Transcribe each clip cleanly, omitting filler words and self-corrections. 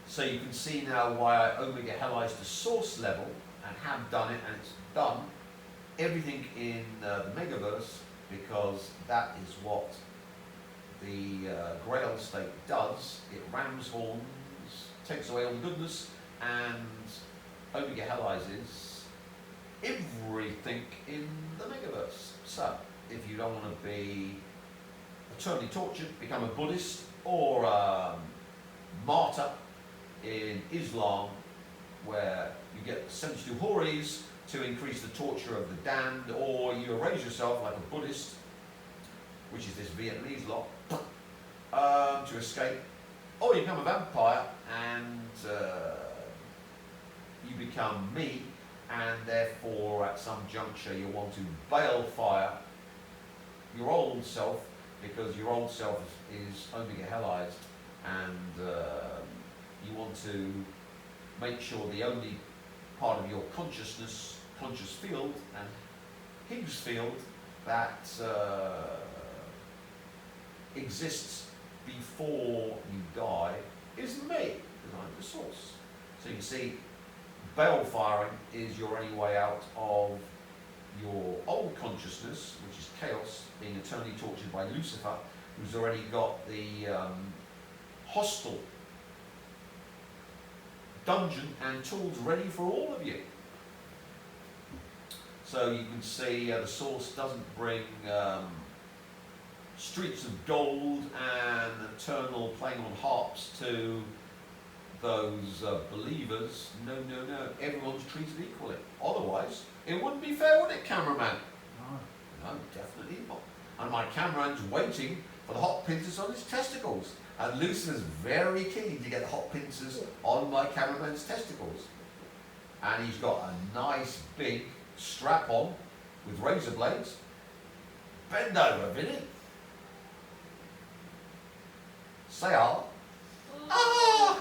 So you can see now why I omega helix to source level and have done it, and it's done everything in the Megaverse, because that is what the Grail state does. It rams horns, takes away all the goodness, and omega helixes everything in the Megaverse. So if you don't want to be eternally tortured, become a Buddhist or a martyr in Islam, where you get 72 houris to increase the torture of the damned, or you erase yourself like a Buddhist, which is this Vietnamese lot, to escape, or you become a vampire and you become me, and therefore at some juncture you want to balefire your old self, because your old self is omega helized, and you want to make sure the only part of your consciousness, conscious field and Higgs field that exists before you die is me, because I'm the source. So you can see, balefiring is your only way out of your old consciousness, which is chaos, being eternally tortured by Lucifer, who's already got the hostile dungeon and tools ready for all of you. So you can see the source doesn't bring streets of gold and eternal playing on harps to those believers. No, no, no. Everyone's treated equally. Otherwise, it wouldn't be fair, would it, cameraman? No, definitely not. And my cameraman's waiting for the hot pincers on his testicles. And Lucifer's very keen to get the hot pincers on my cameraman's testicles. And he's got a nice big strap on with razor blades. Bend over, Vinny. Say ah. Ah!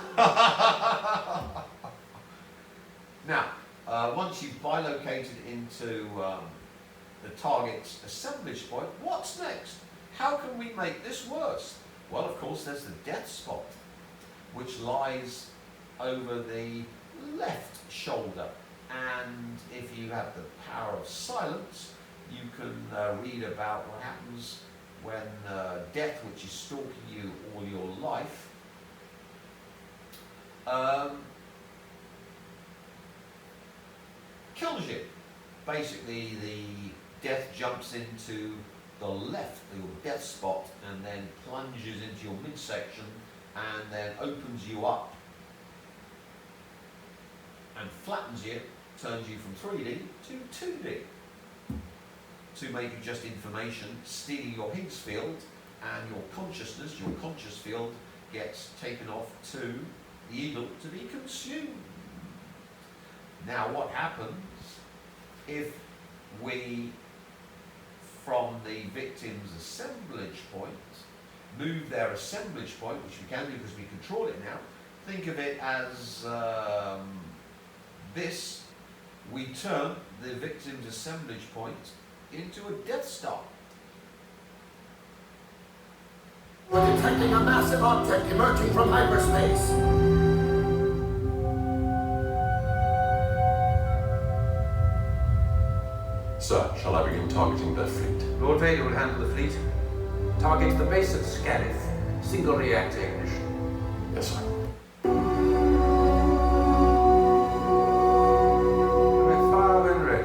Now, once you've bilocated into the target's assemblage point, what's next? How can we make this worse? Well, of course, there's the death spot, which lies over the left shoulder. And if you have the power of silence, you can read about what happens when death, which is stalking you all your life, kills you. Basically, the death jumps into the left, your death spot, and then plunges into your midsection, and then opens you up and flattens you, turns you from 3D to 2D, to make it just information, stealing your Higgs field, and your consciousness, your conscious field, gets taken off to the eagle to be consumed. Now, what happens if we, from the victim's assemblage point, move their assemblage point, which we can do because we control it now? Think of it as this. We turn the victim's assemblage point into a Death Star. We're detecting a massive object emerging from hyperspace. Sir, shall I begin targeting their fleet? Lord Vader will handle the fleet. Target the base of Scarif. Single reactor ignition. Yes, sir. We're fire when ready.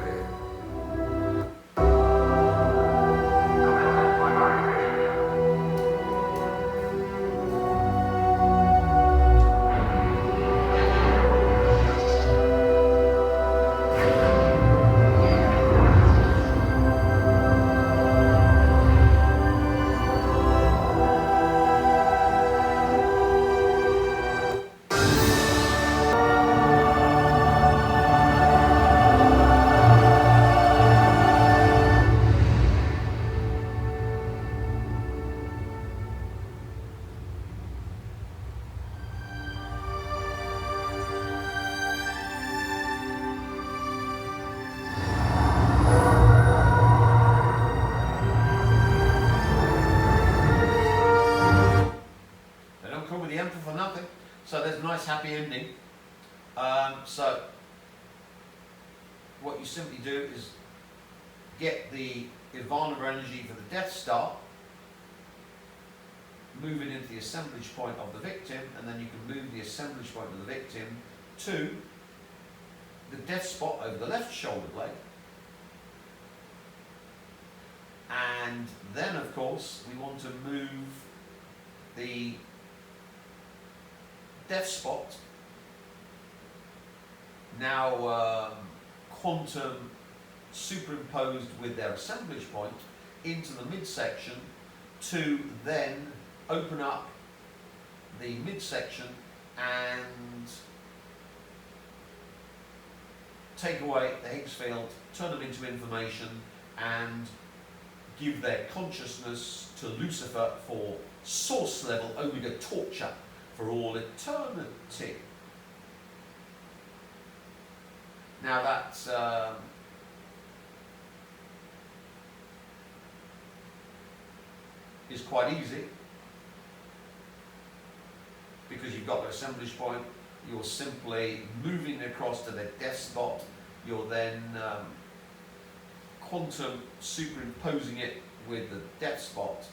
So there's a nice happy ending. So what you simply do is get the Ivanova energy for the Death Star, move it into the assemblage point of the victim, and then you can move the assemblage point of the victim to the death spot over the left shoulder blade. And then, of course, we want to move the death spot, now quantum superimposed with their assemblage point, into the midsection to then open up the midsection and take away the Higgs field, turn them into information, and give their consciousness to Lucifer for source level omega torture for all eternity. Now that's is quite easy, because you've got the assemblage point, you're simply moving across to the death spot, you're then quantum superimposing it with the death spot.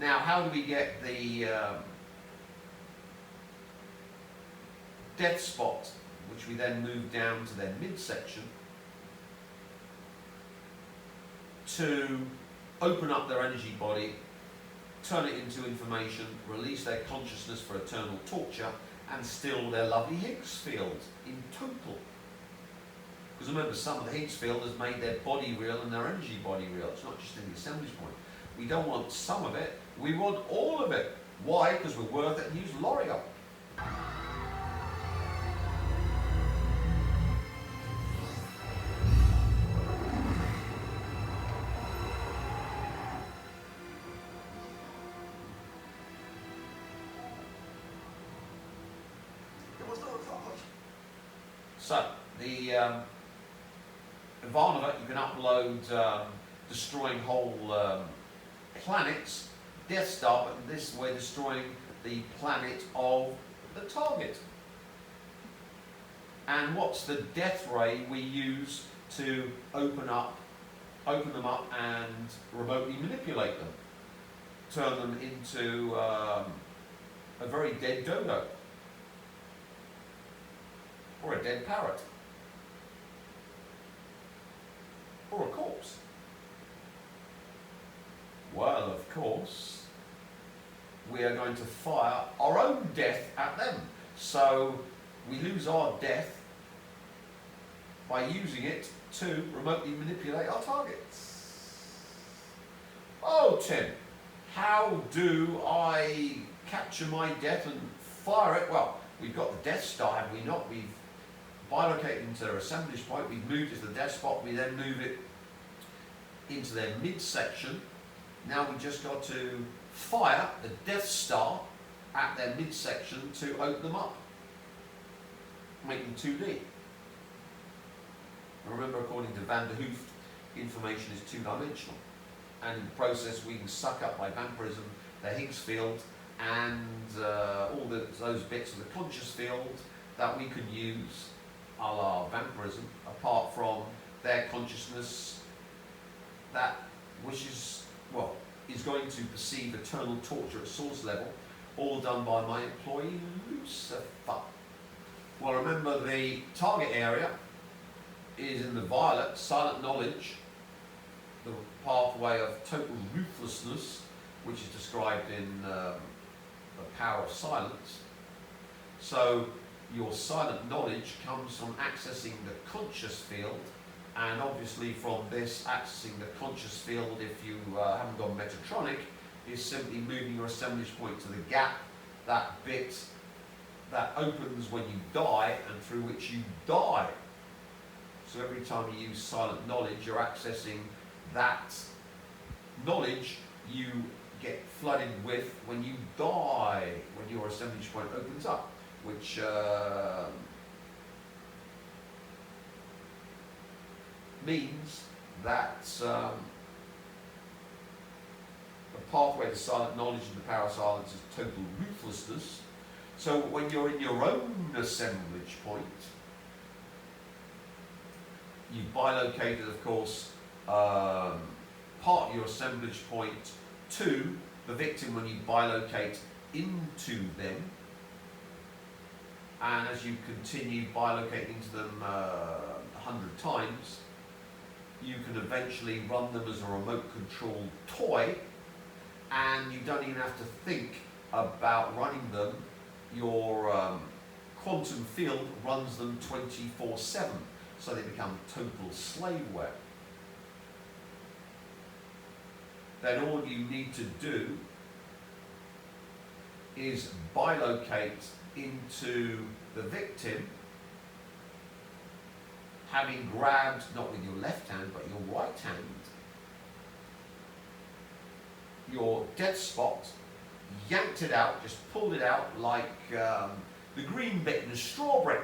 Now, how do we get the death spot, which we then move down to their midsection, to open up their energy body, turn it into information, release their consciousness for eternal torture, and still their lovely Higgs field in total? Because remember, some of the Higgs field has made their body real and their energy body real. It's not just in the assemblage point. We don't want some of it, we want all of it. Why? Because we're worth it and use L'Oreal. So, the Ivanova, you can upload destroying whole planets, Death Star, but in this way destroying the planet of the target. And what's the death ray we use to open them up and remotely manipulate them? Turn them into a very dead dodo. Or a dead parrot. Or a corpse. Well, of course, we are going to fire our own death at them. So we lose our death by using it to remotely manipulate our targets. Oh, Tim, how do I capture my death and fire it? Well, we've got the Death Star, have we not? We've bilocated into their assemblage point, we've moved it to the death spot, we then move it into their midsection. Now we just got to fire the Death Star at their midsection to open them up, make them 2D. And remember, according to Van der Hooft, information is two-dimensional, and in the process we can suck up by vampirism the Higgs field and all those bits of the conscious field that we can use a la vampirism, apart from their consciousness that wishes, well, is going to perceive eternal torture at source level, all done by my employee Lucifer. Well, remember, the target area is in the violet, silent knowledge, the pathway of total ruthlessness, which is described in the power of silence. So your silent knowledge comes from accessing the conscious field, and obviously from this, accessing the conscious field, if you haven't gone Metatronic, is simply moving your assemblage point to the gap, that bit that opens when you die and through which you die. So every time you use silent knowledge, you're accessing that knowledge you get flooded with when you die, when your assemblage point opens up, which means that the pathway to silent knowledge and the power of silence is total ruthlessness, So when you're in your own assemblage point, you've bilocated, of course, part of your assemblage point to the victim when you bilocate into them. And as you continue bilocating into them 100 times, you can eventually run them as a remote control toy, and you don't even have to think about running them. Your quantum field runs them 24/7, so they become total slaveware. Then all you need to do is bilocate into the victim, having grabbed, not with your left hand, but your right hand, your death spot, yanked it out, just pulled it out like the green bit in a strawberry.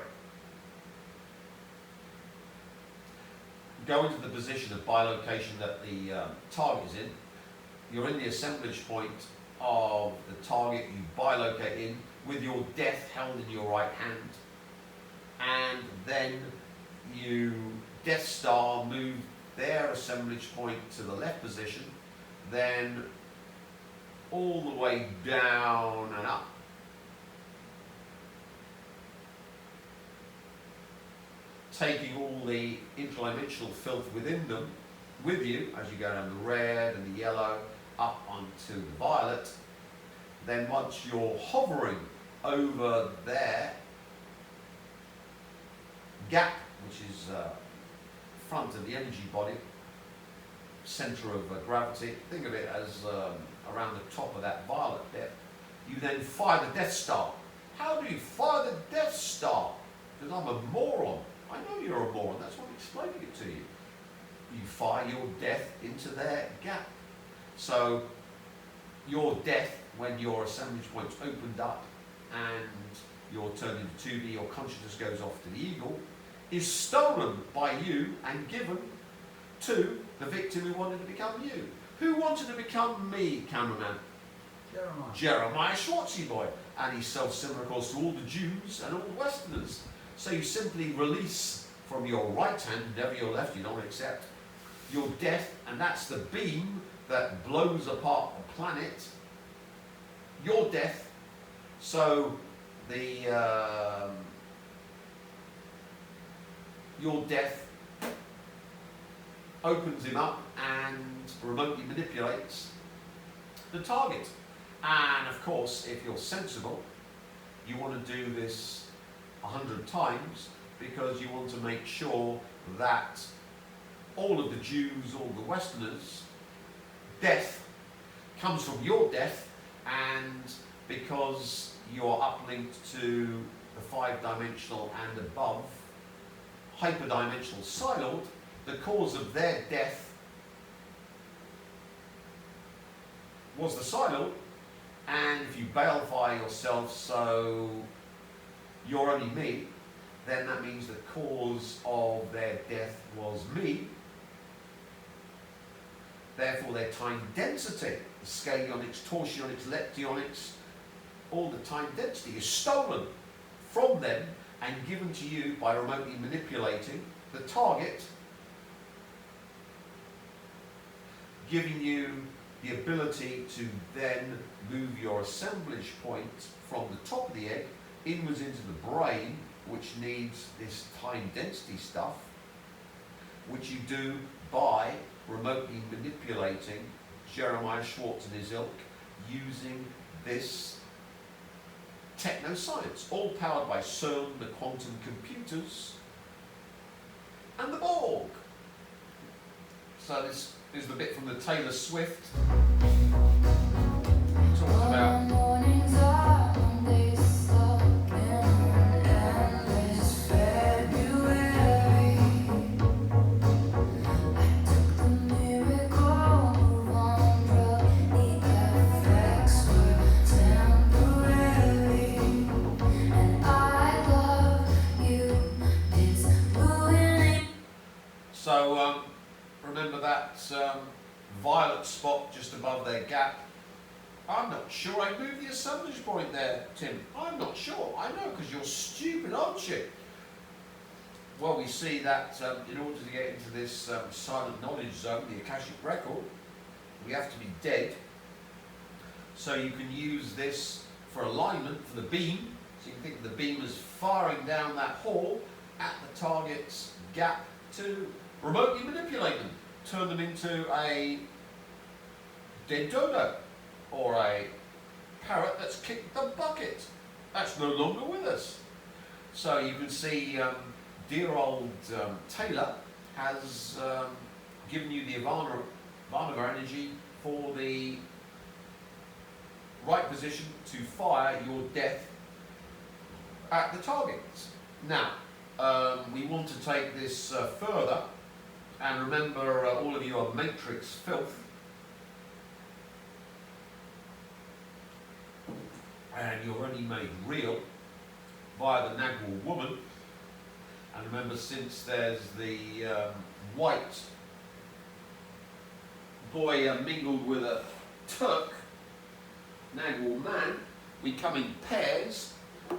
Go into the position of bilocation that the target is in. You're in the assemblage point of the target, you bilocate in with your death held in your right hand, and then you Death Star move their assemblage point to the left position, then all the way down and up, taking all the interdimensional filth within them with you as you go down the red and the yellow up onto the violet. Then once you're hovering over their gap, which is front of the energy body, center of gravity, think of it as around the top of that violet bit, you then fire the Death Star. How do you fire the Death Star? Because I'm a moron. I know you're a moron, that's why I'm explaining it to you. You fire your death into their gap. So your death, when your assemblage point's opened up and you're turned into 2D, your consciousness goes off to the eagle, is stolen by you and given to the victim who wanted to become you. Who wanted to become me, cameraman? Jeremiah Schwartzy boy. And he's self-similar, of course, to all the Jews and all the Westerners. So you simply release from your right hand, never your left, you don't accept, your death, and that's the beam that blows apart the planet. Your death. So the your death opens him up and remotely manipulates the target. And of course, if you're sensible, you want to do this 100 times because you want to make sure that all of the Jews, all the Westerners, death comes from your death, and because you're uplinked to the 5-dimensional and above hyperdimensional Psilord, the cause of their death was the Psilord, and if you balefire yourself so you're only me, then that means the cause of their death was me. Therefore their time density, the scalionics, torsionics, leptionics, all the time density is stolen from them and given to you by remotely manipulating the target, giving you the ability to then move your assemblage point from the top of the egg inwards into the brain, which needs this time density stuff, which you do by remotely manipulating Jeremiah Schwartz and his ilk using this techno-science, all powered by CERN, the quantum computers, and the Borg. So this is the bit from the Taylor Swift. Talks about remember that violet spot just above their gap. I'm not sure I moved the assemblage point there, Tim. I'm not sure. I know, because you're stupid, aren't you? Well, we see that in order to get into this silent knowledge zone, the Akashic record, we have to be dead. So you can use this for alignment for the beam. So you can think of the beam as firing down that hall at the target's gap to remotely manipulate them, turn them into a dead dodo or a parrot that's kicked the bucket. That's no longer with us. So you can see dear old Taylor has given you the Ivanova energy for the right position to fire your death at the targets. Now, we want to take this further, and remember all of you are matrix filth, and you're only made real via the Nagwal woman. And remember, since there's the white boy mingled with a Turk Nagwal man, we come in pairs,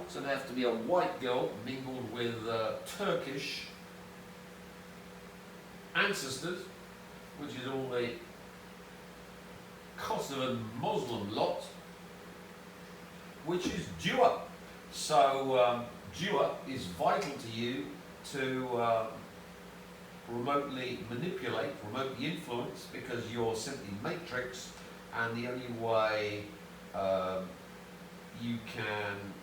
so there have to be a white girl mingled with Turkish ancestors, which is all the Kosovan Muslim lot, which is Dua. So Dua is vital to you to remotely manipulate, remotely influence, because you're simply matrix, and the only way you can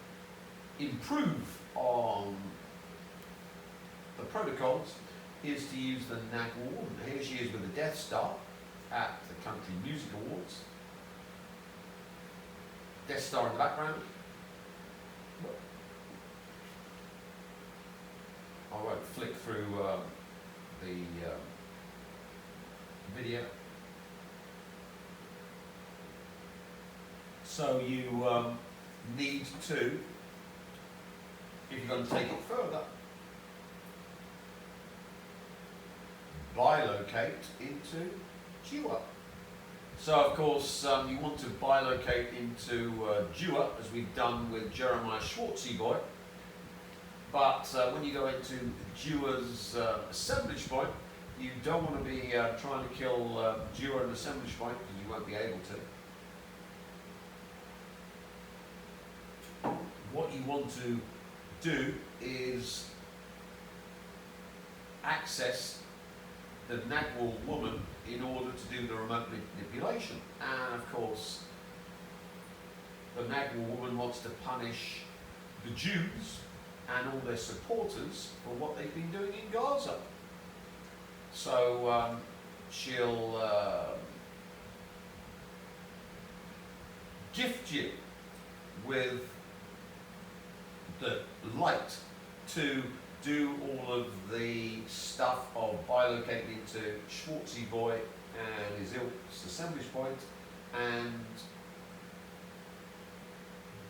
improve on the protocols is to use the Nagwal woman. Here she is with the Death Star at the Country Music Awards. Death Star in the background. I won't flick through the video. So you need to, if you're going to take it further, bilocate into Dua. So of course you want to bilocate into Dua, as we've done with Jeremiah Schwartzy boy. But when you go into Dua's assemblage point, you don't want to be trying to kill Dua at an assemblage point, because you won't be able to. What you want to do is access the Nagwal woman in order to do the remote manipulation. And of course, the Nagwal woman wants to punish the Jews and all their supporters for what they've been doing in Gaza. So she'll gift you with the light to do all of the stuff of bilocating into Schwartzy boy and his ilk's assemblage point, and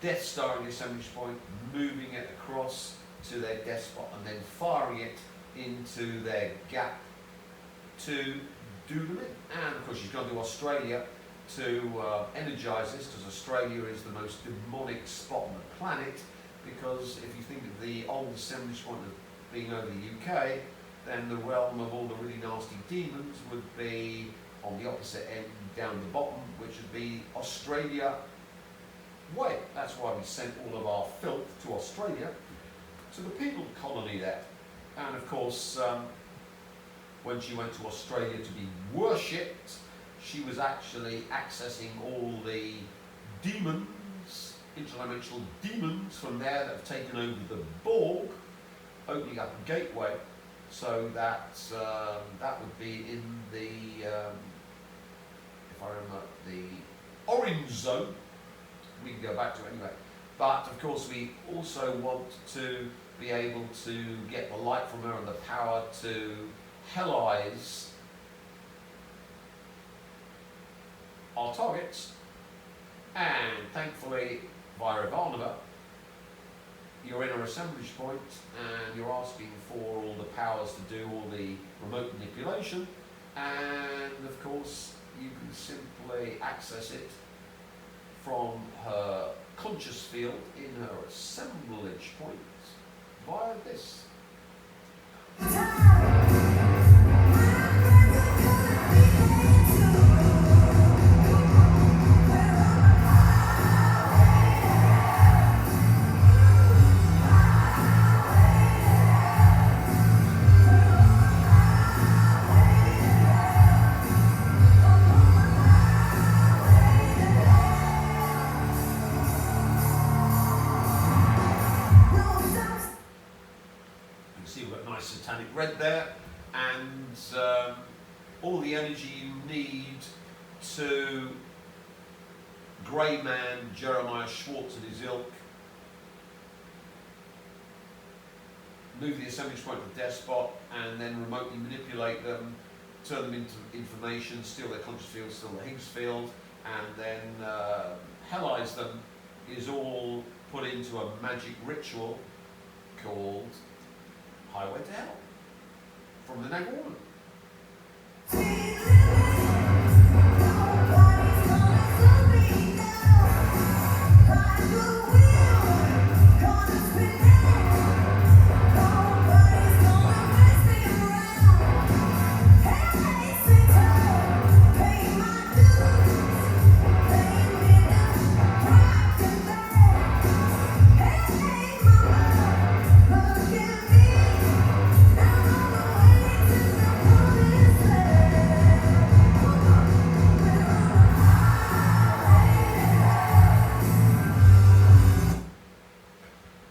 Death Star in the assemblage point, moving it across to their death spot and then firing it into their gap to do them in. And of course she's gone to Australia to energise this, because Australia is the most demonic spot on the planet, because if you think of the old assemblage point of being over the UK, then the realm of all the really nasty demons would be on the opposite end, down the bottom, which would be Australia way. That's why we sent all of our filth to Australia, to the penal colony there. And of course, when she went to Australia to be worshipped, she was actually accessing all the demons, interdimensional demons from there that have taken over the Borg, opening up a gateway, so that that would be in the, if I remember, the orange zone. We can go back to it anyway. But of course we also want to be able to get the light from her and the power to hellize our targets. And thankfully, via Ivanova, you're in our assemblage point and you're asking for all the powers to do all the remote manipulation, and of course you can simply access it from her conscious field in her assemblage point via this. Satanic red there, and all the energy you need to Grey Man, Jeremiah Schwartz and his ilk, move the assemblage point of the despot, and then remotely manipulate them, turn them into information, steal their conscious field, steal the Higgs field, and then hellize them, is all put into a magic ritual called Highway to Hell from the Nag Woman.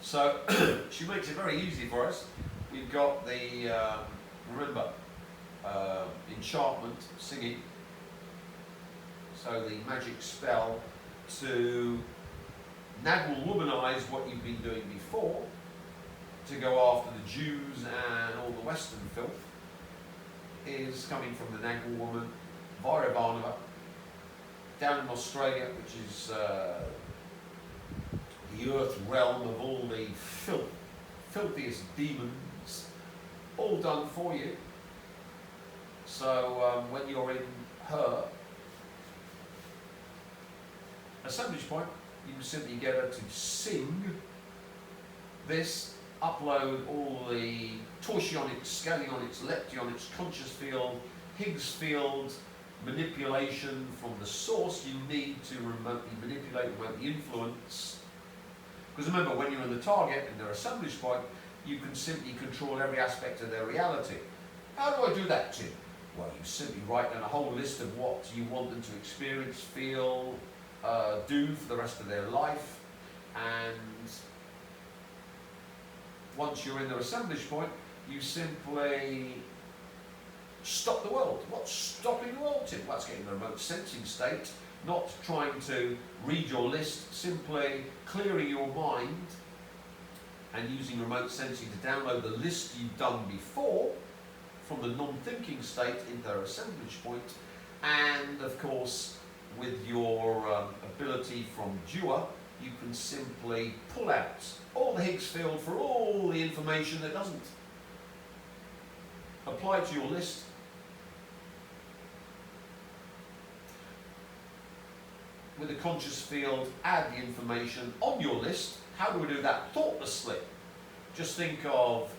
So she makes it very easy for us. We've got the, remember, enchantment, singing. So the magic spell to Nagwal womanize what you've been doing before, to go after the Jews and all the Western filth, is coming from the Nagwal woman, Vairavana, down in Australia, which is the earth realm of all the filthiest demons, all done for you. So when you're in her assemblage point, you can simply get her to sing this, upload all the torsionics, scallionics, leptionics, conscious field, Higgs field manipulation from the source you need to remotely manipulate, remotely influence. Because remember, when you're in the target in their assemblage point, you can simply control every aspect of their reality. How do I do that, Tim? Well, you simply write down a whole list of what you want them to experience, feel, do for the rest of their life, and once you're in their assemblage point, you simply stop the world. What's stopping the world, Tim? Well, it's getting a remote sensing state, not trying to read your list, simply clearing your mind and using remote sensing to download the list you've done before from the non-thinking state into their assemblage point, and of course with your ability from Dua, you can simply pull out all the Higgs field for all the information that doesn't apply to your list. With the conscious field, add the information on your list. How do we do that? Thoughtlessly. Just think of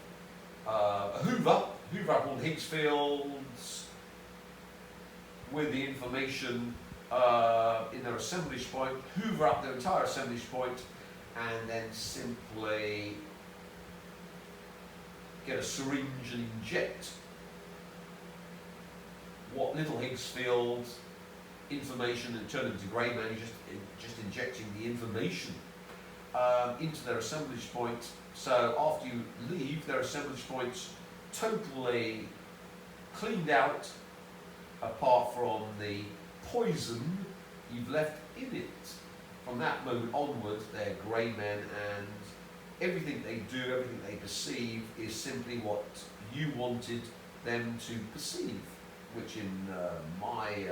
a hoover up all the Higgs fields with the information in their assemblage point, hoover up their entire assemblage point, and then simply get a syringe and inject what little Higgs field information and turn it into Grey Man. You're just injecting the information into their assemblage point. So after you leave, their assemblage point's totally cleaned out, apart from the poison you've left in it. From that moment onwards, they're Grey Men, and everything they do, everything they perceive is simply what you wanted them to perceive, which in my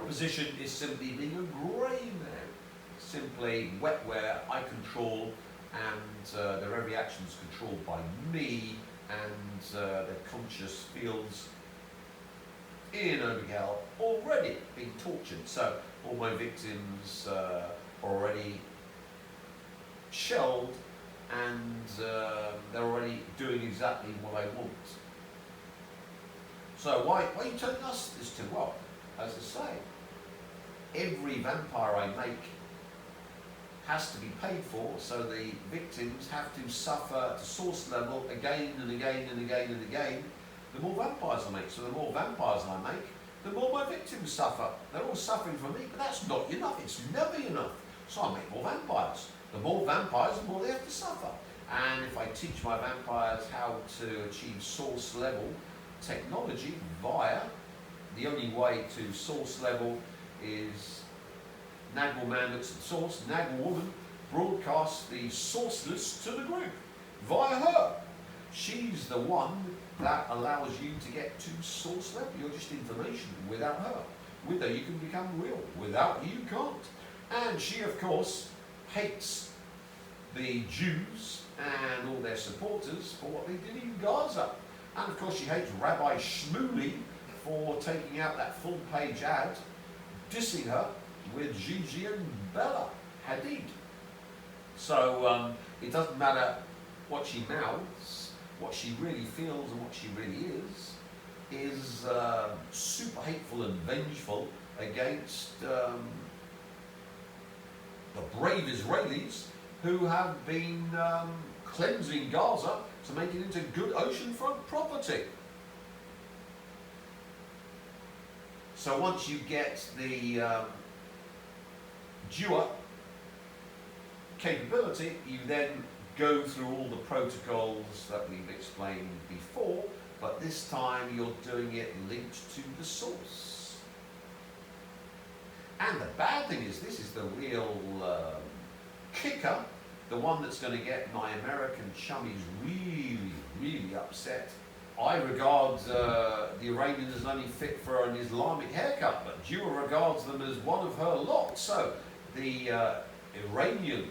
position is simply being a Grey Man. Simply wetware I control, and their every action is controlled by me, and their conscious fields in Omega Hell already being tortured. So all my victims are already shelled, and they're already doing exactly what I want. So why are you telling us this to? Well, as I say, every vampire I make has to be paid for, so the victims have to suffer to source level again and again and again and again. The more vampires I make, so the more vampires I make, the more my victims suffer. They're all suffering from me, but that's not enough. It's never enough. So I make more vampires. The more vampires, the more they have to suffer. And if I teach my vampires how to achieve source level technology via, the only way to source level is Nagwal man looks at the source, Nagwal woman broadcasts the source list to the group via her. She's the one that allows you to get to source level. You're just information. Without her. With her you can become real. Without her you can't. And she of course hates the Jews and all their supporters for what they did in Gaza. And of course she hates Rabbi Shmuley for taking out that full page ad dissing her with Gigi and Bella Hadid. So it doesn't matter what she mouths, what she really feels and what she really is super hateful and vengeful against the brave Israelis who have been cleansing Gaza to make it into good oceanfront property. So once you get the Dua capability, you then go through all the protocols that we've explained before, but this time you're doing it linked to the source. And the bad thing is, this is the real kicker, the one that's going to get my American chummies really, really upset. I regard the Iranians as only fit for an Islamic haircut, but Dua regards them as one of her lot. So the Iranian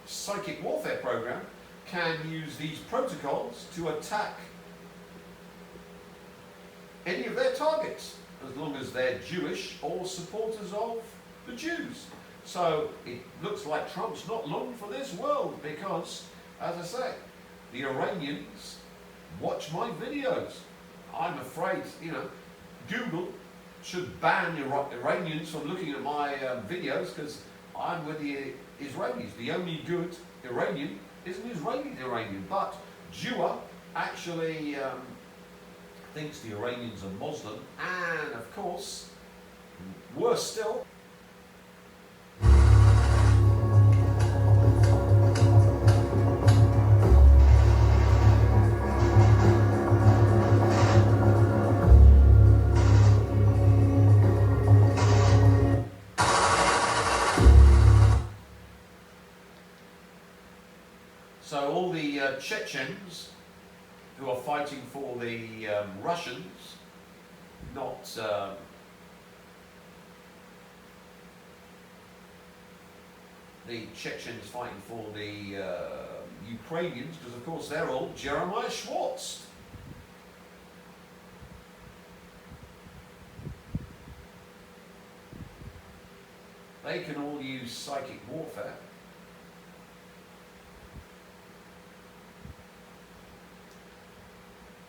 psychic warfare program can use these protocols to attack any of their targets, as long as they're Jewish or supporters of the Jews. So it looks like Trump's not long for this world because, as I say, the Iranians watch my videos. I'm afraid, Google should ban Iranians from looking at my videos because I'm with the Israelis. The only good Iranian is an Israeli Iranian. But Dua actually thinks the Iranians are Muslim, and of course, worse still, so all the Chechens who are fighting for the Russians, not the Chechens fighting for the Ukrainians, because of course they're all Jeremiah Schwartz. They can all use psychic warfare.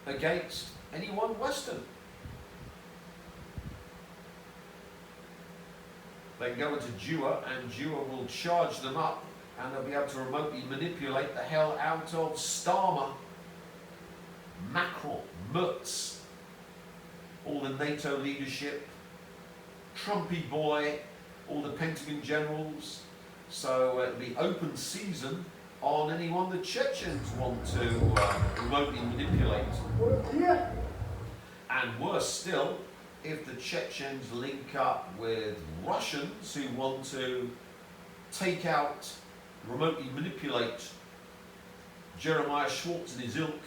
Against anyone Western. They can go into Dua and Dua will charge them up and they'll be able to remotely manipulate the hell out of Starmer, Macron, Merz, all the NATO leadership, Trumpy boy, all the Pentagon generals. So it'll be open season on anyone the Chechens want to remotely manipulate. And worse still, if the Chechens link up with Russians who want to take out, remotely manipulate Jeremiah Schwartz and his ilk,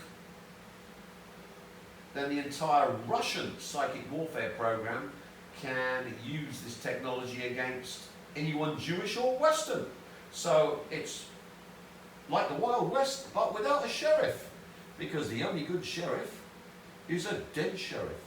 then the entire Russian psychic warfare program can use this technology against anyone Jewish or Western. So it's like the Wild West, but without a sheriff, because the only good sheriff He's a dead sheriff.